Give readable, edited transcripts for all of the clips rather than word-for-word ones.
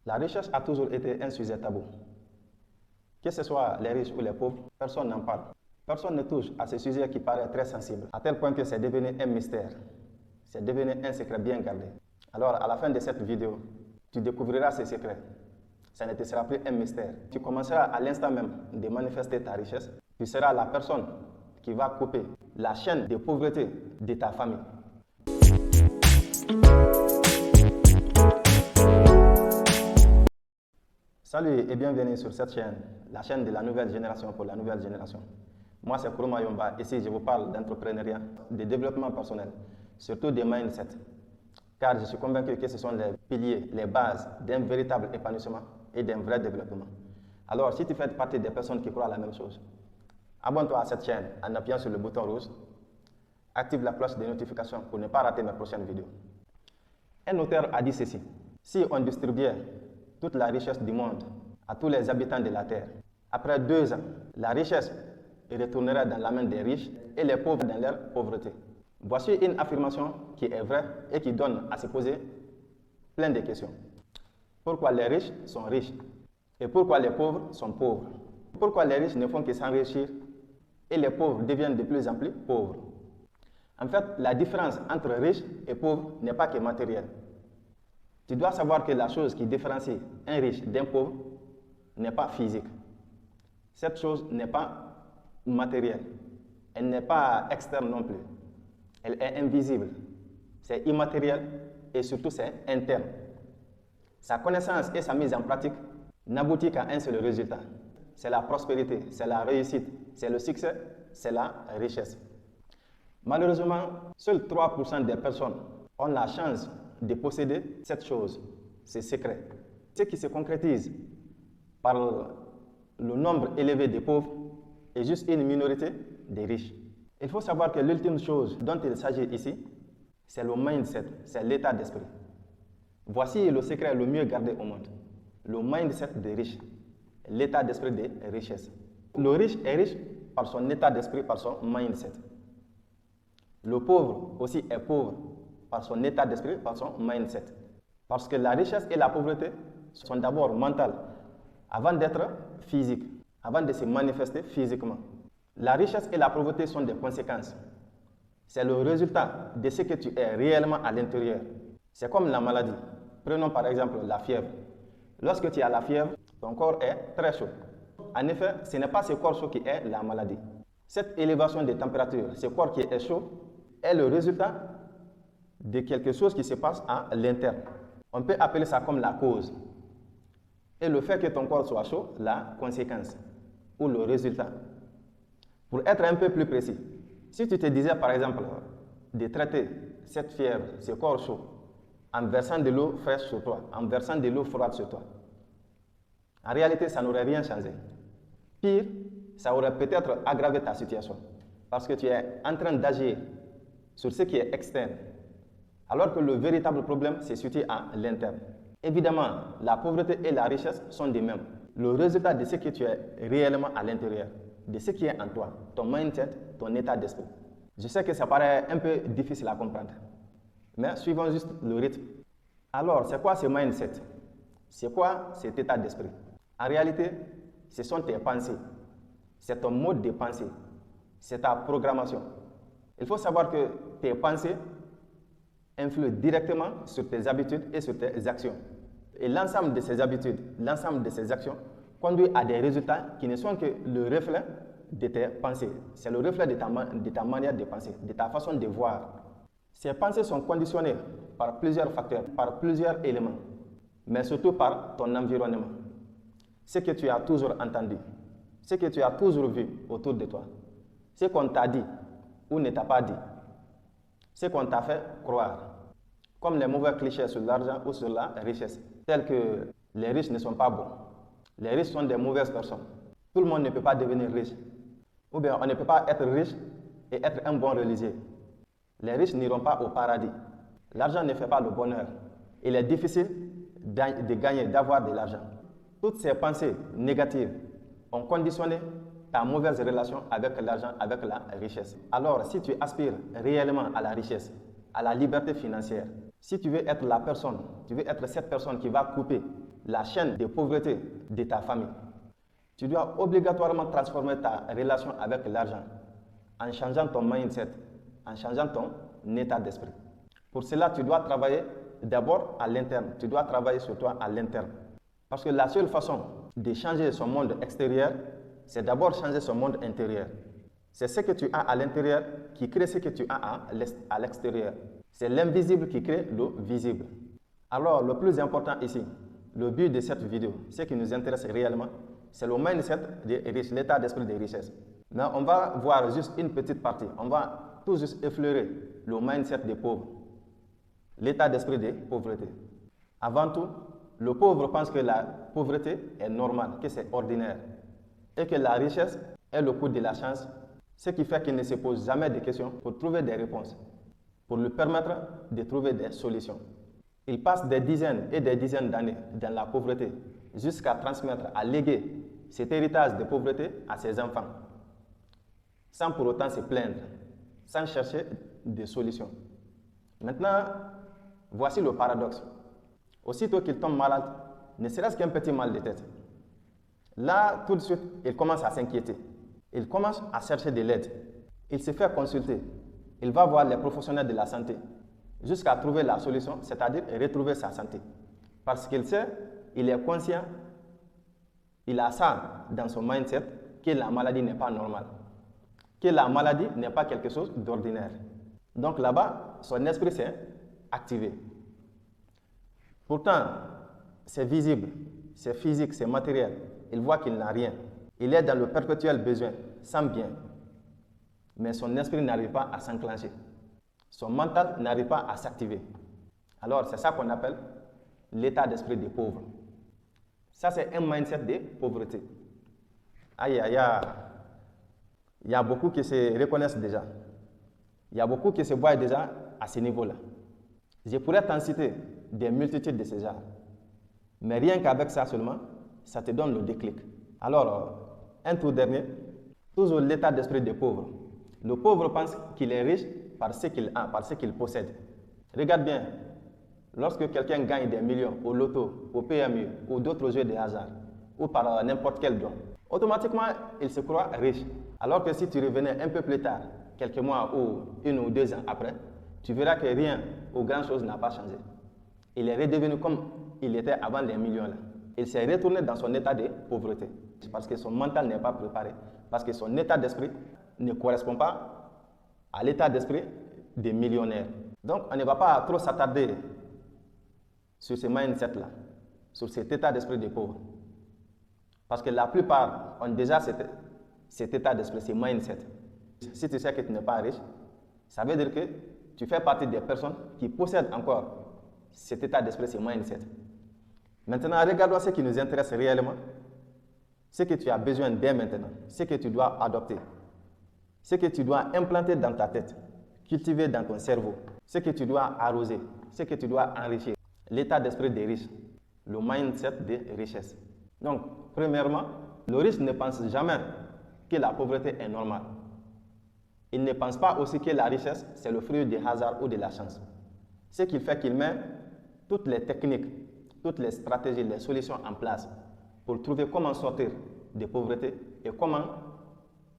La richesse a toujours été un sujet tabou. Que ce soit les riches ou les pauvres, personne n'en parle. Personne ne touche à ce sujet qui paraît très sensible, à tel point que c'est devenu un mystère. C'est devenu un secret bien gardé. Alors, à la fin de cette vidéo, tu découvriras ces secrets. Ça ne te sera plus un mystère. Tu commenceras à l'instant même de manifester ta richesse. Tu seras la personne qui va couper la chaîne de pauvreté de ta famille. Salut et bienvenue sur cette chaîne, la chaîne de la nouvelle génération pour la nouvelle génération. Moi c'est Kourouma Yomba, ici je vous parle d'entrepreneuriat, de développement personnel, surtout des mindsets. Car je suis convaincu que ce sont les piliers, les bases d'un véritable épanouissement et d'un vrai développement. Alors si tu fais partie des personnes qui croient à la même chose, abonne-toi à cette chaîne en appuyant sur le bouton rouge, active la cloche de notification pour ne pas rater mes prochaines vidéos. Un auteur a dit ceci: si on distribuait toute la richesse du monde à tous les habitants de la terre, après 2 ans, la richesse retournerait dans la main des riches et les pauvres dans leur pauvreté. Voici une affirmation qui est vraie et qui donne à se poser plein de questions. Pourquoi les riches sont riches et pourquoi les pauvres sont pauvres? Pourquoi les riches ne font que s'enrichir et les pauvres deviennent de plus en plus pauvres? En fait, la différence entre riches et pauvres n'est pas que matérielle. Tu dois savoir que la chose qui différencie un riche d'un pauvre n'est pas physique. Cette chose n'est pas matérielle. Elle n'est pas externe non plus. Elle est invisible. C'est immatériel et surtout c'est interne. Sa connaissance et sa mise en pratique n'aboutit qu'à un seul résultat. C'est la prospérité, c'est la réussite, c'est le succès, c'est la richesse. Malheureusement, seuls 3% des personnes ont la chance de posséder cette chose, ces secrets. Ce qui se concrétise par le nombre élevé de pauvres est juste une minorité des riches. Il faut savoir que l'ultime chose dont il s'agit ici, c'est le mindset, c'est l'état d'esprit. Voici le secret le mieux gardé au monde. Le mindset des riches, l'état d'esprit des richesses. Le riche est riche par son état d'esprit, par son mindset. Le pauvre aussi est pauvre par son état d'esprit, par son mindset. Parce que la richesse et la pauvreté sont d'abord mentales, avant d'être physiques, avant de se manifester physiquement. La richesse et la pauvreté sont des conséquences. C'est le résultat de ce que tu es réellement à l'intérieur. C'est comme la maladie. Prenons par exemple la fièvre. Lorsque tu as la fièvre, ton corps est très chaud. En effet, ce n'est pas ce corps chaud qui est la maladie. Cette élévation de température, ce corps qui est chaud, est le résultat de quelque chose qui se passe à l'interne. On peut appeler ça comme la cause. Et le fait que ton corps soit chaud, la conséquence ou le résultat. Pour être un peu plus précis, si tu te disais par exemple de traiter cette fièvre, ce corps chaud, en versant de l'eau fraîche sur toi, en versant de l'eau froide sur toi, en réalité, ça n'aurait rien changé. Pire, ça aurait peut-être aggravé ta situation parce que tu es en train d'agir sur ce qui est externe, alors que le véritable problème se situe à l'interne. Évidemment, la pauvreté et la richesse sont des mêmes. Le résultat de ce que tu es réellement à l'intérieur, de ce qui est en toi, ton mindset, ton état d'esprit. Je sais que ça paraît un peu difficile à comprendre, mais suivons juste le rythme. Alors, c'est quoi ce mindset? C'est quoi cet état d'esprit? En réalité, ce sont tes pensées. C'est ton mode de pensée. C'est ta programmation. Il faut savoir que tes pensées influent directement sur tes habitudes et sur tes actions. Et l'ensemble de ces habitudes, l'ensemble de ces actions conduit à des résultats qui ne sont que le reflet de tes pensées. C'est le reflet de ta manière de penser, de ta façon de voir. Ces pensées sont conditionnées par plusieurs facteurs, par plusieurs éléments, mais surtout par ton environnement. Ce que tu as toujours entendu, ce que tu as toujours vu autour de toi, ce qu'on t'a dit ou ne t'a pas dit, ce qu'on t'a fait croire, comme les mauvais clichés sur l'argent ou sur la richesse, tels que les riches ne sont pas bons, les riches sont des mauvaises personnes, tout le monde ne peut pas devenir riche, ou bien on ne peut pas être riche et être un bon religieux. Les riches n'iront pas au paradis. L'argent ne fait pas le bonheur. Il est difficile de gagner, d'avoir de l'argent. Toutes ces pensées négatives ont conditionné ta mauvaise relation avec l'argent, avec la richesse. Alors, si tu aspires réellement à la richesse, à la liberté financière, si tu veux être la personne, tu veux être cette personne qui va couper la chaîne de pauvreté de ta famille. Tu dois obligatoirement transformer ta relation avec l'argent en changeant ton mindset, en changeant ton état d'esprit. Pour cela, tu dois travailler d'abord à l'interne. Tu dois travailler sur toi à l'interne. Parce que la seule façon de changer son monde extérieur, c'est d'abord changer son monde intérieur. C'est ce que tu as à l'intérieur qui crée ce que tu as à l'extérieur. C'est l'invisible qui crée le visible. Alors, le plus important ici, le but de cette vidéo, ce qui nous intéresse réellement, c'est le mindset des riches, l'état d'esprit des richesses. Mais on va voir juste une petite partie. On va tout juste effleurer le mindset des pauvres, l'état d'esprit des pauvretés. Avant tout, le pauvre pense que la pauvreté est normale, que c'est ordinaire, et que la richesse est le coût de la chance, ce qui fait qu'il ne se pose jamais de questions pour trouver des réponses, pour lui permettre de trouver des solutions. Il passe des dizaines et des dizaines d'années dans la pauvreté jusqu'à transmettre, à léguer cet héritage de pauvreté à ses enfants, sans pour autant se plaindre, sans chercher des solutions. Maintenant, voici le paradoxe. Aussitôt qu'il tombe malade, ne serait-ce qu'un petit mal de tête, là, tout de suite, il commence à s'inquiéter. Il commence à chercher de l'aide. Il se fait consulter. Il va voir les professionnels de la santé jusqu'à trouver la solution, c'est-à-dire retrouver sa santé. Parce qu'il sait, il est conscient, il a ça dans son mindset, que la maladie n'est pas normale, que la maladie n'est pas quelque chose d'ordinaire. Donc là-bas, son esprit s'est activé. Pourtant, c'est visible, c'est physique, c'est matériel. Il voit qu'il n'a rien. Il est dans le perpétuel besoin, sans bien. Mais son esprit n'arrive pas à s'enclencher. Son mental n'arrive pas à s'activer. Alors, c'est ça qu'on appelle l'état d'esprit des pauvres. Ça, c'est un mindset de pauvreté. Aïe, aïe, aïe. Il y a beaucoup qui se reconnaissent déjà. Il y a beaucoup qui se voient déjà à ce niveau-là. Je pourrais t'en citer des multitudes de ces genres. Mais rien qu'avec ça seulement, ça te donne le déclic. Alors, un tout dernier, toujours l'état d'esprit des pauvres. Le pauvre pense qu'il est riche par ce qu'il a, par ce qu'il possède. Regarde bien, lorsque quelqu'un gagne des millions au loto, au PMU ou d'autres jeux de hasard, ou par n'importe quel don, automatiquement, il se croit riche. Alors que si tu revenais un peu plus tard, quelques mois ou 1 ou 2 ans après, tu verras que rien ou grand-chose n'a pas changé. Il est redevenu comme il était avant les millions-là. Il s'est retourné dans son état de pauvreté parce que son mental n'est pas préparé, parce que son état d'esprit ne correspond pas à l'état d'esprit des millionnaires. Donc, on ne va pas trop s'attarder sur ce mindset-là, sur cet état d'esprit des pauvres. Parce que la plupart ont déjà cet état d'esprit, ce mindset. Si tu sais que tu n'es pas riche, ça veut dire que tu fais partie des personnes qui possèdent encore cet état d'esprit, ce mindset. Maintenant, regardons ce qui nous intéresse réellement, ce que tu as besoin dès maintenant, ce que tu dois adopter, ce que tu dois implanter dans ta tête, cultiver dans ton cerveau, ce que tu dois arroser, ce que tu dois enrichir. L'état d'esprit des riches, le mindset des richesses. Donc, premièrement, le riche ne pense jamais que la pauvreté est normale. Il ne pense pas aussi que la richesse, c'est le fruit du hasard ou de la chance. Ce qui fait qu'il met toutes les techniques, toutes les stratégies, les solutions en place pour trouver comment sortir de pauvreté et comment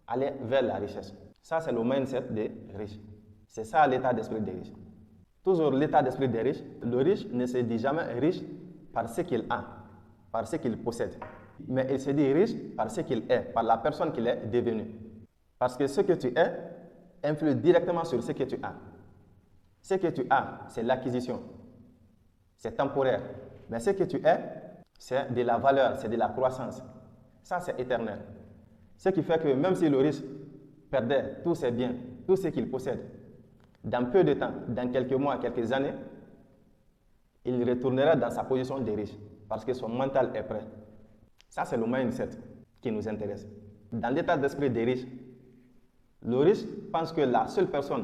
aller vers la richesse. Ça, c'est le mindset des riches. C'est ça l'état d'esprit des riches. Toujours l'état d'esprit des riches. Le riche ne se dit jamais riche par ce qu'il a, par ce qu'il possède. Mais il se dit riche par ce qu'il est, par la personne qu'il est devenu. Parce que ce que tu es influe directement sur ce que tu as. Ce que tu as, c'est l'acquisition. C'est temporaire. Mais ce que tu es, c'est de la valeur, c'est de la croissance. Ça, c'est éternel. Ce qui fait que même si le riche perdait tous ses biens, tout ce qu'il possède, dans peu de temps, dans quelques mois, quelques années, il retournera dans sa position de riche parce que son mental est prêt. Ça, c'est le mindset qui nous intéresse. Dans l'état d'esprit des riches, le riche pense que la seule personne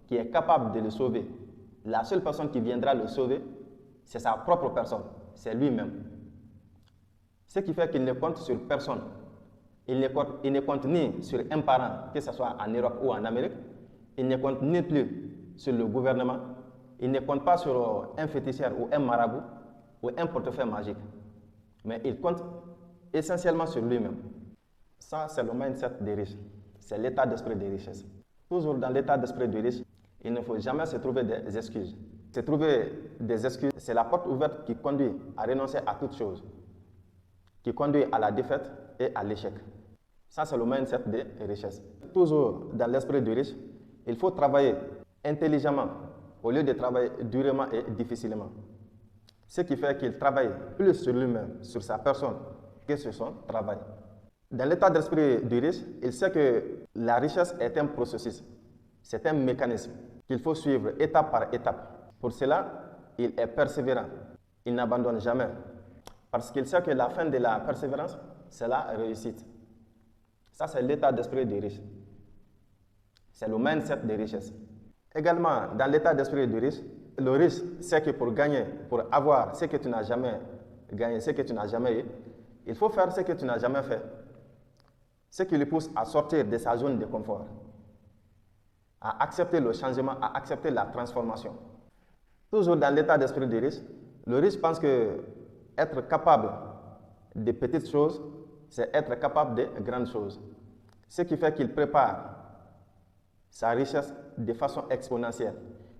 qui est capable de le sauver, la seule personne qui viendra le sauver, c'est sa propre personne, c'est lui-même. Ce qui fait qu'il ne compte sur personne. Il ne compte ni sur un parent, que ce soit en Europe ou en Amérique. Il ne compte ni plus sur le gouvernement. Il ne compte pas sur un féticheur ou un marabout ou un portefeuille magique. mais il compte essentiellement sur lui-même. Ça, c'est le mindset des riches. C'est l'état d'esprit des richesses. Toujours dans l'état d'esprit des riches, il ne faut jamais se trouver des excuses. Se trouver des excuses, c'est la porte ouverte qui conduit à renoncer à toute chose, qui conduit à la défaite et à l'échec. Ça, c'est le mindset des richesses. Toujours dans l'esprit du riche, il faut travailler intelligemment au lieu de travailler durement et difficilement. Ce qui fait qu'il travaille plus sur lui-même, sur sa personne, que sur son travail. Dans l'état d'esprit du riche, il sait que la richesse est un processus, c'est un mécanisme qu'il faut suivre étape par étape. Pour cela, il est persévérant, il n'abandonne jamais, parce qu'il sait que la fin de la persévérance, c'est la réussite. Ça, c'est l'état d'esprit du riche. C'est le mindset des richesses. Également, dans l'état d'esprit du riche, le riche sait que pour gagner, pour avoir ce que tu n'as jamais gagné, ce que tu n'as jamais eu, il faut faire ce que tu n'as jamais fait. Ce qui lui pousse à sortir de sa zone de confort, à accepter le changement, à accepter la transformation. Toujours dans l'état d'esprit du riche, le riche pense que être capable de petites choses, c'est être capable de grandes choses. Ce qui fait qu'il prépare sa richesse de façon exponentielle.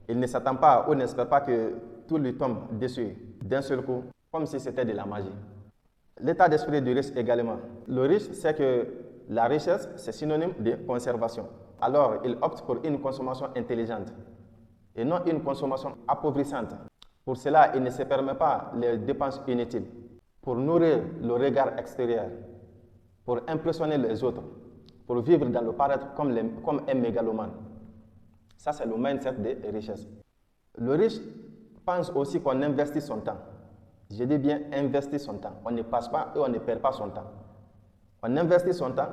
Il ne s'attend pas ou n'espère pas que tout lui tombe dessus d'un seul coup, comme si c'était de la magie. L'état d'esprit du riche également. Le riche sait que la richesse, c'est synonyme de conservation. Alors, il opte pour une consommation intelligente et non une consommation appauvrissante. Pour cela, il ne se permet pas les dépenses inutiles pour nourrir le regard extérieur, pour impressionner les autres, pour vivre dans le paraître comme un mégalomane. Ça, c'est le mindset des richesses. Le riche pense aussi qu'on investit son temps. Je dis bien investir son temps. On ne passe pas et on ne perd pas son temps. On investit son temps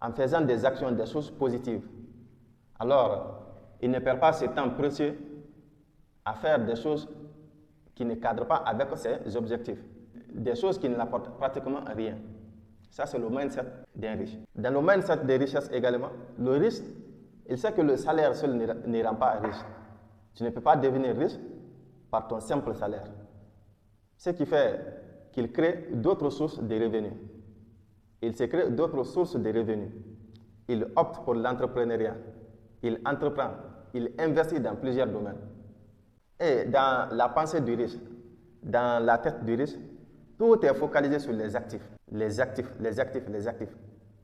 en faisant des actions, des choses positives. Alors, il ne perd pas ce temps précieux à faire des choses qui ne cadrent pas avec ses objectifs. Des choses qui ne l'apportent pratiquement rien. Ça, c'est le mindset d'un riche. Dans le mindset des richesses également, le riche, il sait que le salaire seul ne rend pas riche. Tu ne peux pas devenir riche par ton simple salaire. Ce qui fait qu'il crée d'autres sources de revenus. Il se crée d'autres sources de revenus. Il opte pour l'entrepreneuriat. Il entreprend. Il investit dans plusieurs domaines. Et dans la pensée du riche, dans la tête du riche, tout est focalisé sur les actifs. Les actifs, les actifs, les actifs.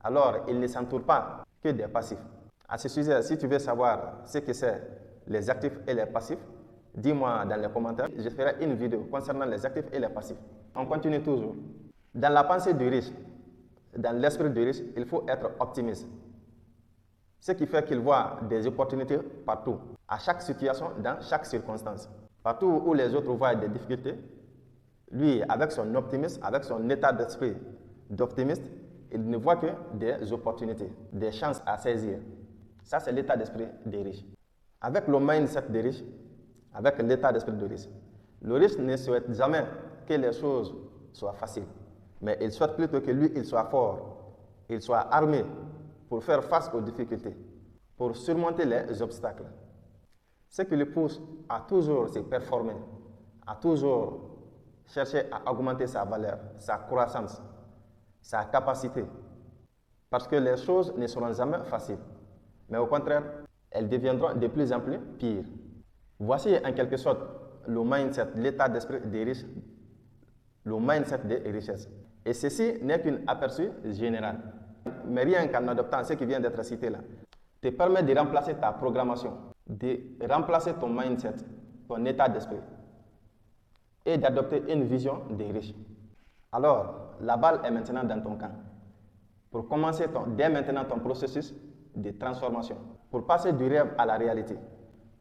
Alors, il ne s'entoure pas que des passifs. À ce sujet, si tu veux savoir ce que c'est les actifs et les passifs, dis-moi dans les commentaires. Je ferai une vidéo concernant les actifs et les passifs. On continue toujours. Dans la pensée du riche, dans l'esprit du riche, il faut être optimiste. Ce qui fait qu'il voit des opportunités partout, à chaque situation, dans chaque circonstance. Partout où les autres voient des difficultés, lui, avec son optimisme, avec son état d'esprit d'optimiste, il ne voit que des opportunités, des chances à saisir. Ça, c'est l'état d'esprit des riches. Avec le mindset des riches, avec l'état d'esprit des riches, le riche ne souhaite jamais que les choses soient faciles, mais il souhaite plutôt que lui, il soit fort, il soit armé pour faire face aux difficultés, pour surmonter les obstacles. Ce qui le pousse à toujours se performer, à toujours chercher à augmenter sa valeur, sa croissance, sa capacité. Parce que les choses ne seront jamais faciles, mais au contraire, elles deviendront de plus en plus pires. Voici en quelque sorte le mindset, l'état d'esprit des riches, le mindset des richesses. Et ceci n'est qu'un aperçu général. Mais rien qu'en adoptant ce qui vient d'être cité là, te permet de remplacer ta programmation, de remplacer ton mindset, ton état d'esprit, et d'adopter une vision des riches. Alors, la balle est maintenant dans ton camp. Pour commencer dès maintenant ton processus de transformation, pour passer du rêve à la réalité,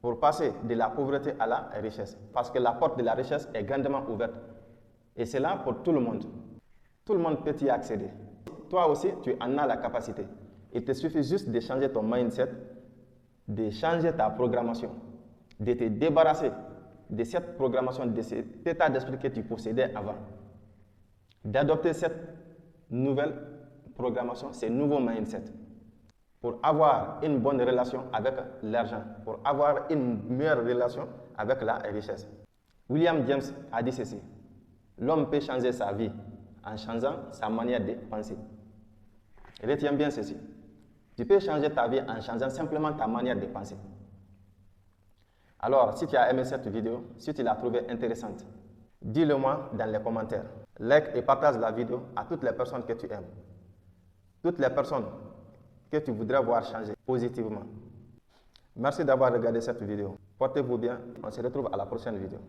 pour passer de la pauvreté à la richesse. Parce que la porte de la richesse est grandement ouverte. Et c'est là pour tout le monde. Tout le monde peut y accéder. Toi aussi, tu en as la capacité. Il te suffit juste de changer ton mindset, de changer ta programmation, de te débarrasser de cette programmation, de cet état d'esprit que tu possédais avant. D'adopter cette nouvelle programmation, ce nouveau mindset, pour avoir une bonne relation avec l'argent, pour avoir une meilleure relation avec la richesse. William James a dit ceci: L'homme peut changer sa vie en changeant sa manière de penser. Retiens bien ceci. Tu peux changer ta vie en changeant simplement ta manière de penser. Alors, si tu as aimé cette vidéo, si tu l'as trouvée intéressante, dis-le moi dans les commentaires. Like et partage la vidéo à toutes les personnes que tu aimes. Toutes les personnes que tu voudrais voir changer positivement. Merci d'avoir regardé cette vidéo. Portez-vous bien. On se retrouve à la prochaine vidéo.